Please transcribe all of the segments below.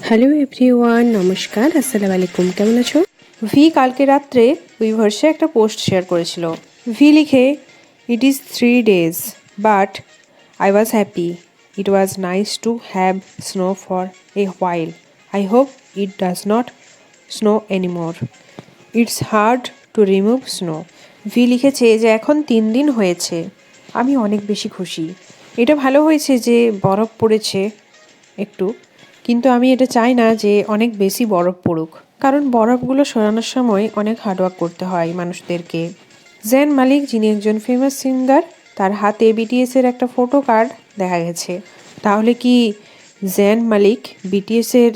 Hello everyone, নমস্কার, আসসালামু আলাইকুম। কেমন আছো? ভি কালকে রাত্রে উইভার্সে একটা পোস্ট শেয়ার করেছিল। ভি লিখে, it is 3 days but I was happy. It was nice to have snow for a while. I hope it does not snow anymore. It's hard to remove snow. V লিখেছে যে এখন 3 দিন হয়েছে, আমি অনেক বেশি খুশি। এটা ভালো হয়েছে যে বরফ পড়েছে একটু, কিন্তু আমি এটা চাই না যে অনেক বেশি বরফ পড়ুক, কারণ বরফগুলো সরানোর সময় অনেক হার্ডওয়ার্ক করতে হয় মানুষদেরকে। জেন মালিক, যিনি একজন ফেমাস সিঙ্গার, তার হাতে বিটিএসের একটা ফটো কার্ড দেখা গেছে। তাহলে কি জেন মালিক বিটিএসের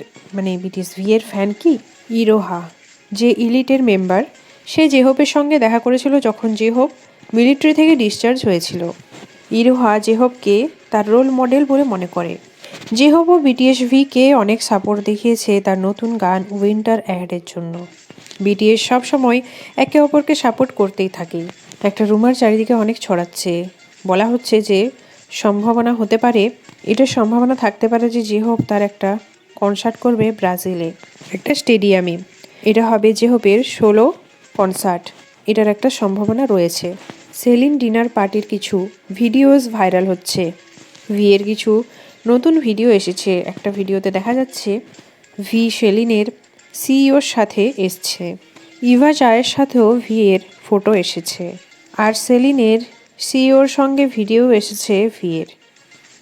বিটিএস ভি এর ফ্যান কি? ইরোহা, যে ইলিটের মেম্বার, সে জেহোপের সঙ্গে দেখা করেছিল যখন জেহোপ মিলিটারি থেকে ডিসচার্জ হয়েছিল। ইরোহা জেহোপকে তার রোল মডেল বলে মনে করে। জেহোপও বিটিএস ভিকে অনেক সাপোর্ট দেখিয়েছে তার নতুন গান উইন্টার অ্যাডের জন্য। বিটিএস সবসময় একে অপরকে সাপোর্ট করতেই থাকে। একটা রুমার চারিদিকে অনেক ছড়াচ্ছে, বলা হচ্ছে যে সম্ভাবনা হতে পারে, এটার সম্ভাবনা থাকতে পারে যে জেহোপ তার একটা কনসার্ট করবে ব্রাজিলে, একটা স্টেডিয়ামে। এটা হবে জেহোপের 16 কনসার্ট, এটার একটা সম্ভাবনা রয়েছে। সেলিন ডিনার পার্টির কিছু ভিডিওস ভাইরাল হচ্ছে। ভিয়ের কিছু নতুন ভিডিও এসেছে। একটা ভিডিওতে দেখা যাচ্ছে ভি সেলিনের সিইওর সাথে এসছে। ইভা চায়ের সাথেও ভিয়ের ফটো এসেছে, আর সেলিনের সিইওর সঙ্গে ভিডিও এসেছে ভিয়ের।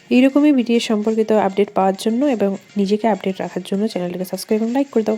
এইরকমই ভিডিও সম্পর্কিত আপডেট পাওয়ার জন্য এবং নিজেকে আপডেট রাখার জন্য চ্যানেলটাকে সাবস্ক্রাইব এবং লাইক করে দাও।